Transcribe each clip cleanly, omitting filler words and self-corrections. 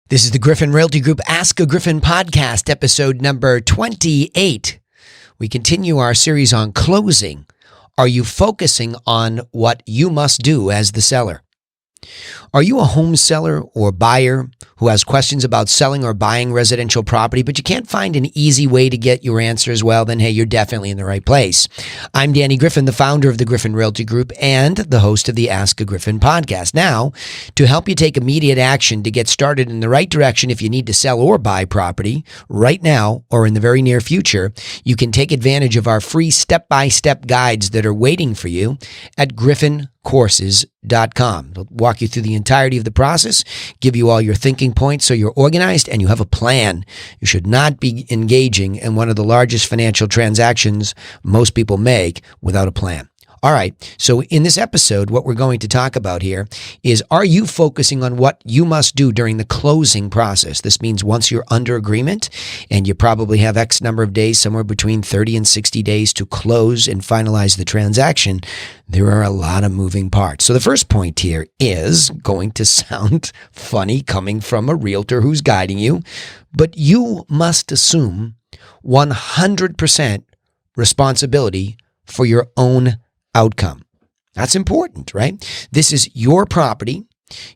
This is the Griffin Realty Group Ask-A-Griffin podcast, episode number 28. We continue our series on closing. Are you focusing on what you must do as the seller? Are you a home seller or buyer who has questions about selling or buying residential property, but you can't find an easy way to get your answers? Well, then, hey, you're definitely in the right place. I'm Danny Griffin, the founder of the Griffin Realty Group and the host of the Ask-A-Griffin podcast. Now, to help you take immediate action to get started in the right direction if you need to sell or buy property right now or in the very near future, you can take advantage of our free step-by-step guides that are waiting for you at griffincourses.com. They'll walk you through the entirety of the process, give you all your thinking points so you're organized and you have a plan. You should not be engaging in one of the largest financial transactions most people make without a plan. All right, so in this episode, what we're going to talk about here is, are you focusing on what you must do during the closing process? This means once you're under agreement and you probably have X number of days, somewhere between 30 and 60 days to close and finalize the transaction, there are a lot of moving parts. So the first point here is going to sound funny coming from a realtor who's guiding you, but you must assume 100% responsibility for your own outcome. That's important, right? This is your property.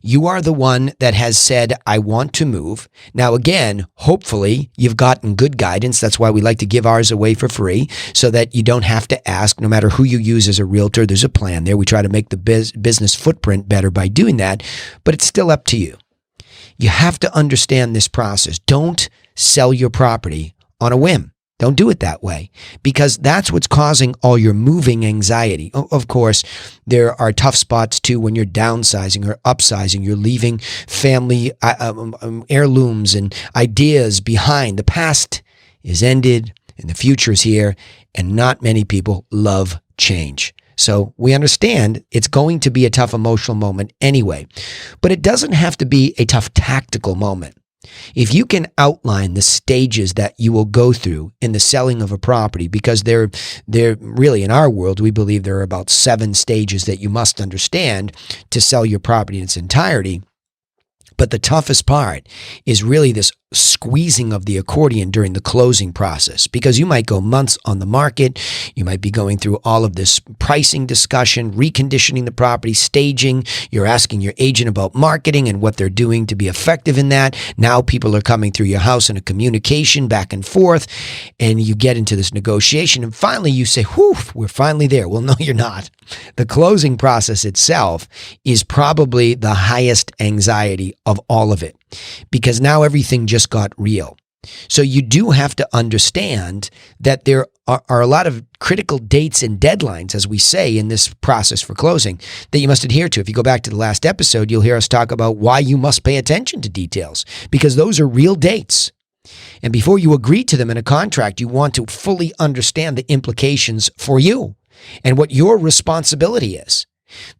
You are the one that has said, I want to move. Now, again, hopefully you've gotten good guidance. That's why we like to give ours away for free so that you don't have to ask. No matter who you use as a realtor, there's a plan there. We try to make the business footprint better by doing that, but it's still up to you. You have to understand this process. Don't sell your property on a whim. Don't do it that way, because that's what's causing all your moving anxiety. Of course, there are tough spots too when you're downsizing or upsizing. You're leaving family heirlooms and ideas behind. The past is ended and the future is here, and not many people love change. So we understand it's going to be a tough emotional moment anyway, but it doesn't have to be a tough tactical moment. If you can outline the stages that you will go through in the selling of a property, because they're really, in our world, we believe there are about 7 stages that you must understand to sell your property in its entirety. But the toughest part is really this squeezing of the accordion during the closing process, because you might go months on the market. You might be going through all of this pricing discussion, reconditioning the property, staging. You're asking your agent about marketing and what they're doing to be effective in that. Now people are coming through your house in a communication back and forth, and you get into this negotiation, and finally you say, whew, we're finally there. Well, no, you're not. The closing process itself is probably the highest anxiety of all of it, because now everything just got real. So you do have to understand that there are a lot of critical dates and deadlines, as we say in this process for closing, that you must adhere to. If you go back to the last episode, you'll hear us talk about why you must pay attention to details, because those are real dates. And before you agree to them in a contract, you want to fully understand the implications for you and what your responsibility is.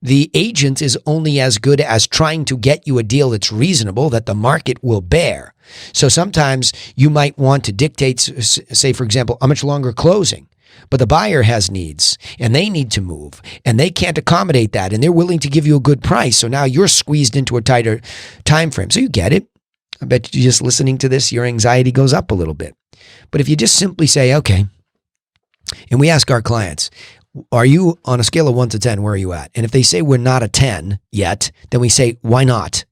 The agent is only as good as trying to get you a deal that's reasonable, that the market will bear. So sometimes you might want to dictate, say, for example, how much longer closing, but the buyer has needs and they need to move and they can't accommodate that, and they're willing to give you a good price. So now you're squeezed into a tighter time frame. So you get it. I bet you just listening to this, your anxiety goes up a little bit. But if you just simply say, okay, and we ask our clients, are you on a scale of 1 to 10, where are you at? And if they say we're not a 10 yet, then we say, why not?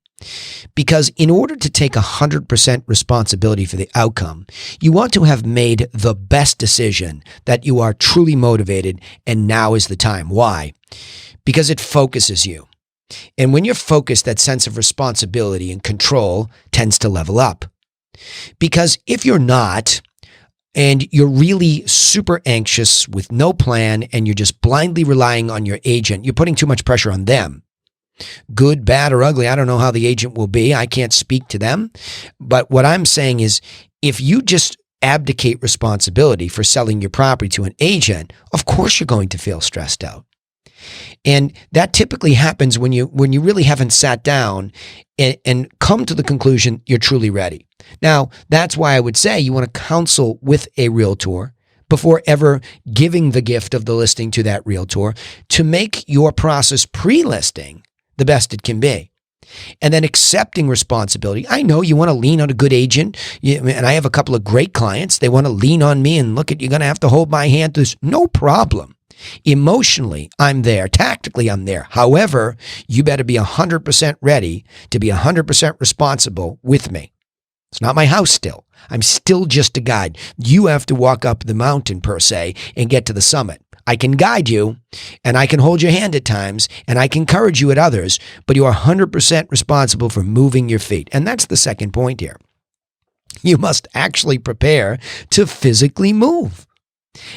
Because in order to take 100% responsibility for the outcome, you want to have made the best decision, that you are truly motivated, and now is the time. Why? Because it focuses you. And when you're focused, that sense of responsibility and control tends to level up. Because if you're not, and you're really super anxious with no plan, and you're just blindly relying on your agent, you're putting too much pressure on them. Good, bad, or ugly, I don't know how the agent will be. I can't speak to them. But what I'm saying is, if you just abdicate responsibility for selling your property to an agent, of course you're going to feel stressed out. And that typically happens when you really haven't sat down and come to the conclusion you're truly ready. Now, that's why I would say you want to counsel with a realtor before ever giving the gift of the listing to that realtor, to make your process pre-listing the best it can be. And then accepting responsibility. I know you want to lean on a good agent, and I have a couple of great clients. They want to lean on me and look at, you're going to have to hold my hand through this. No problem. Emotionally, I'm there. Tactically, I'm there. However, you better be 100% ready to be 100% responsible with me. It's not my house still. I'm still just a guide. You have to walk up the mountain, per se, and get to the summit. I can guide you, and I can hold your hand at times, and I can encourage you at others, but you are 100% responsible for moving your feet. And that's the second point here. You must actually prepare to physically move.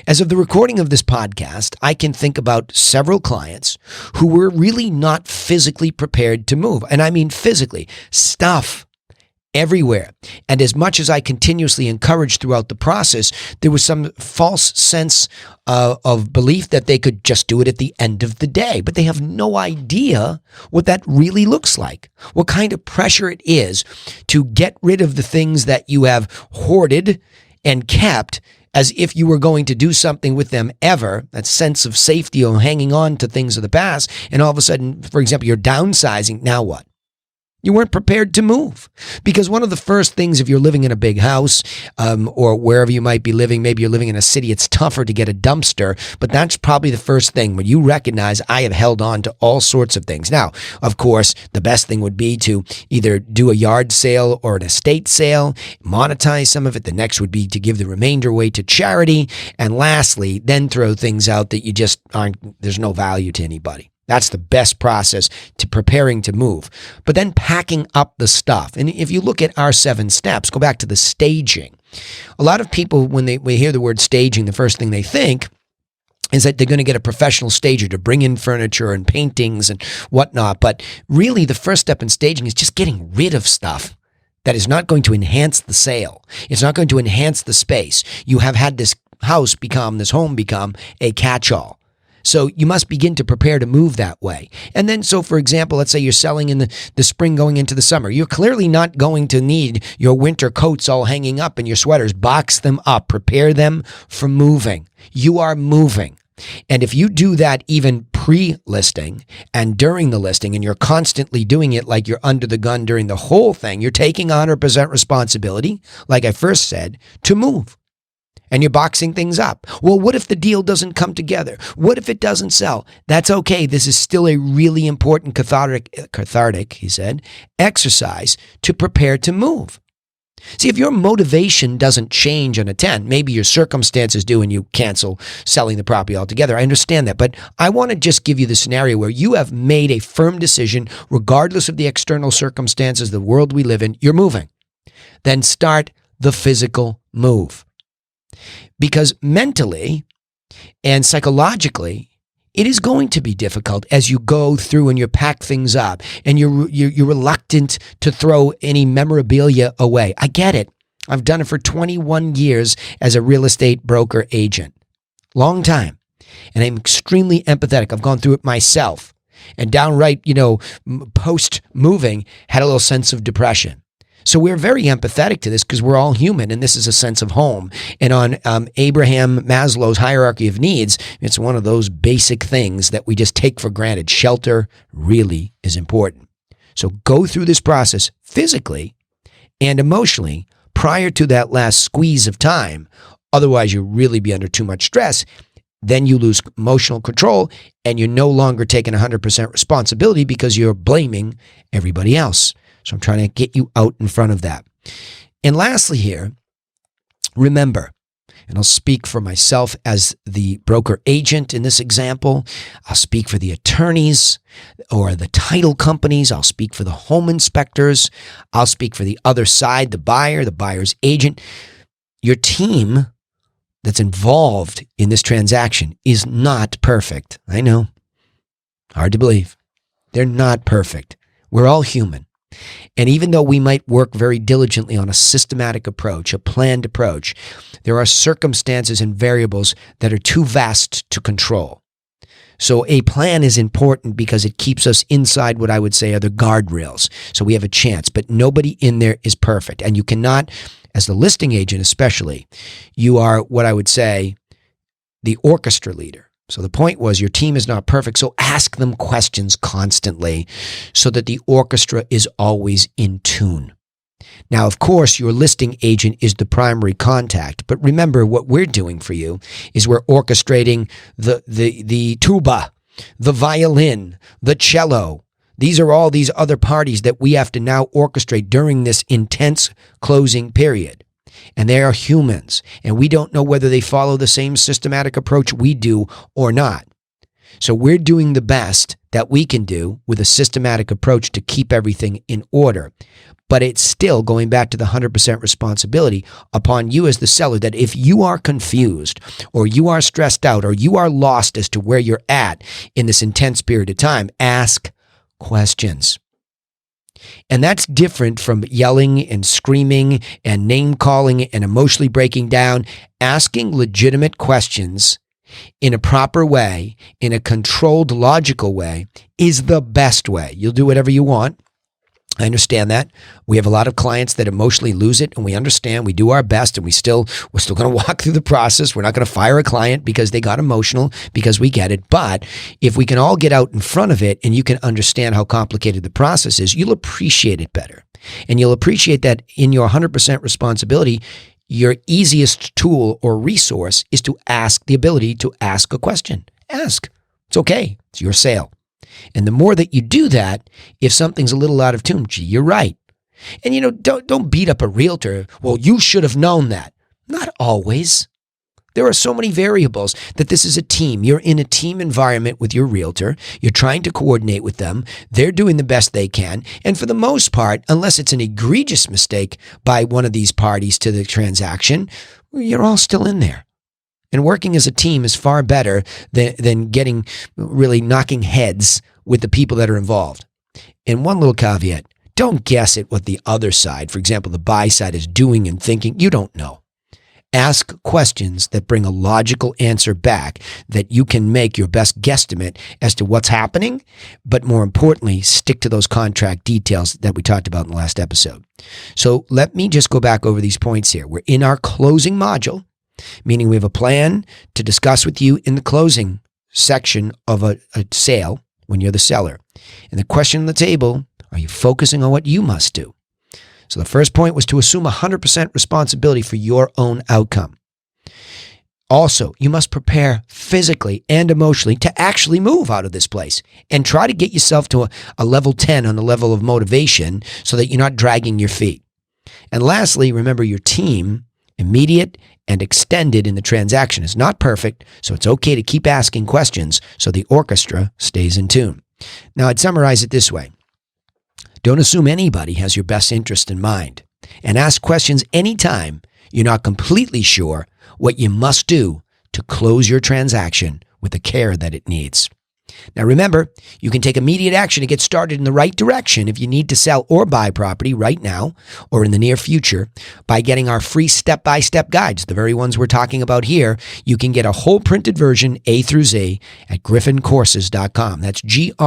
As of the recording of this podcast, I can think about several clients who were really not physically prepared to move. And I mean physically. Stuff everywhere. And as much as I continuously encouraged throughout the process, there was some false sense of belief that they could just do it at the end of the day. But they have no idea what that really looks like, what kind of pressure it is to get rid of the things that you have hoarded and kept as if you were going to do something with them ever, that sense of safety or hanging on to things of the past. And all of a sudden, for example, you're downsizing. Now what? You weren't prepared to move. Because one of the first things, if you're living in a big house or wherever you might be living, maybe you're living in a city, it's tougher to get a dumpster, but that's probably the first thing when you recognize I have held on to all sorts of things. Now, of course, the best thing would be to either do a yard sale or an estate sale, monetize some of it. The next would be to give the remainder away to charity. And lastly, then throw things out that you just aren't, there's no value to anybody. That's the best process to preparing to move. But then packing up the stuff. And if you look at our 7 steps, go back to the staging. A lot of people, when they hear the word staging, the first thing they think is that they're going to get a professional stager to bring in furniture and paintings and whatnot. But really, the first step in staging is just getting rid of stuff that is not going to enhance the sale. It's not going to enhance the space. You have had this home become a catch-all. So you must begin to prepare to move that way. And then, so for example, let's say you're selling in the spring going into the summer. You're clearly not going to need your winter coats all hanging up and your sweaters. Box them up. Prepare them for moving. You are moving. And if you do that even pre-listing and during the listing, and you're constantly doing it like you're under the gun during the whole thing, you're taking 100% responsibility, like I first said, to move. And you're boxing things up. Well, what if the deal doesn't come together? What if it doesn't sell? That's okay. This is still a really important cathartic, he said, exercise to prepare to move. See, if your motivation doesn't change on a 10, maybe your circumstances do and you cancel selling the property altogether. I understand that. But I want to just give you the scenario where you have made a firm decision, regardless of the external circumstances, the world we live in, you're moving. Then start the physical move. Because mentally and psychologically, it is going to be difficult as you go through and you pack things up and you're reluctant to throw any memorabilia away. I get it. I've done it for 21 years as a real estate broker agent. Long time. And I'm extremely empathetic. I've gone through it myself. And downright, post-moving, had a little sense of depression. So we're very empathetic to this because we're all human, and this is a sense of home. And on Abraham Maslow's hierarchy of needs, it's one of those basic things that we just take for granted. Shelter really is important. So go through this process physically and emotionally prior to that last squeeze of time. Otherwise, you'll really be under too much stress. Then you lose emotional control, and you're no longer taking 100% responsibility because you're blaming everybody else. So I'm trying to get you out in front of that. And lastly here, remember, and I'll speak for myself as the broker agent in this example. I'll speak for the attorneys or the title companies. I'll speak for the home inspectors. I'll speak for the other side, the buyer, the buyer's agent. Your team that's involved in this transaction is not perfect. I know. Hard to believe. They're not perfect. We're all human. And even though we might work very diligently on a systematic approach, a planned approach, there are circumstances and variables that are too vast to control. So a plan is important because it keeps us inside what I would say are the guardrails. So we have a chance, but nobody in there is perfect. And you cannot, as the listing agent especially, you are what I would say the orchestra leader. So the point was your team is not perfect, so ask them questions constantly so that the orchestra is always in tune. Now, of course, your listing agent is the primary contact, but remember what we're doing for you is we're orchestrating the tuba, the violin, the cello. These are all these other parties that we have to now orchestrate during this intense closing period. And they are humans, and we don't know whether they follow the same systematic approach we do or not. So we're doing the best that we can do with a systematic approach to keep everything in order. But it's still going back to the 100% responsibility upon you as the seller that if you are confused or you are stressed out or you are lost as to where you're at in this intense period of time, ask questions. And that's different from yelling and screaming and name calling and emotionally breaking down. Asking legitimate questions in a proper way, in a controlled, logical way, is the best way. You'll do whatever you want. I understand that. We have a lot of clients that emotionally lose it, and we understand. We do our best, and we're still going to walk through the process. We're not going to fire a client because they got emotional, because we get it. But if we can all get out in front of it and you can understand how complicated the process is, you'll appreciate it better. And you'll appreciate that in your 100% responsibility, your easiest tool or resource is to ask the ability to ask a question. Ask. It's okay. It's your sale. And the more that you do that, if something's a little out of tune, gee, you're right. And don't beat up a realtor. Well, you should have known that. Not always. There are so many variables that this is a team. You're in a team environment with your realtor. You're trying to coordinate with them. They're doing the best they can. And for the most part, unless it's an egregious mistake by one of these parties to the transaction, you're all still in there. And working as a team is far better than really knocking heads with the people that are involved. And one little caveat, don't guess at what the other side, for example, the buy side, is doing and thinking. You don't know. Ask questions that bring a logical answer back that you can make your best guesstimate as to what's happening, but more importantly, stick to those contract details that we talked about in the last episode. So let me just go back over these points here. We're in our closing module, meaning we have a plan to discuss with you in the closing section of a sale when you're the seller. And the question on the table, are you focusing on what you must do? So the first point was to assume 100% responsibility for your own outcome. Also, you must prepare physically and emotionally to actually move out of this place and try to get yourself to a level 10 on the level of motivation so that you're not dragging your feet. And lastly, remember your team, immediate and extended in the transaction, is not perfect, so it's okay to keep asking questions so the orchestra stays in tune. Now, I'd summarize it this way. Don't assume anybody has your best interest in mind, and ask questions anytime you're not completely sure what you must do to close your transaction with the care that it needs. Now remember, you can take immediate action to get started in the right direction if you need to sell or buy property right now or in the near future by getting our free step-by-step guides, the very ones we're talking about here. You can get a whole printed version, A through Z, at griffincourses.com. That's GRIFFIN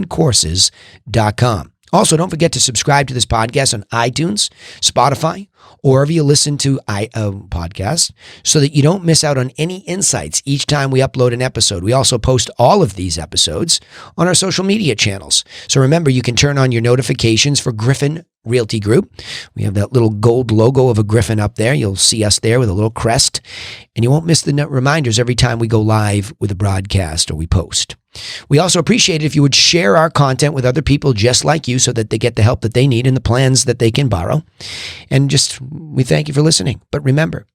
courses.com. Also, don't forget to subscribe to this podcast on iTunes, Spotify, or wherever you listen to podcasts so that you don't miss out on any insights each time we upload an episode. We also post all of these episodes on our social media channels. So remember, you can turn on your notifications for Griffin Realty Group. We have that little gold logo of a griffin up there. You'll see us there with a little crest, and you won't miss the reminders every time we go live with a broadcast or we post. We also appreciate it if you would share our content with other people just like you so that they get the help that they need and the plans that they can borrow. And we thank you for listening. But remember,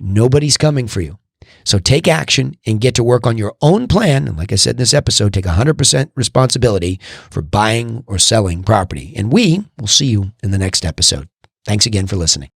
nobody's coming for you. So take action and get to work on your own plan. And like I said in this episode, take 100% responsibility for buying or selling property. And we will see you in the next episode. Thanks again for listening.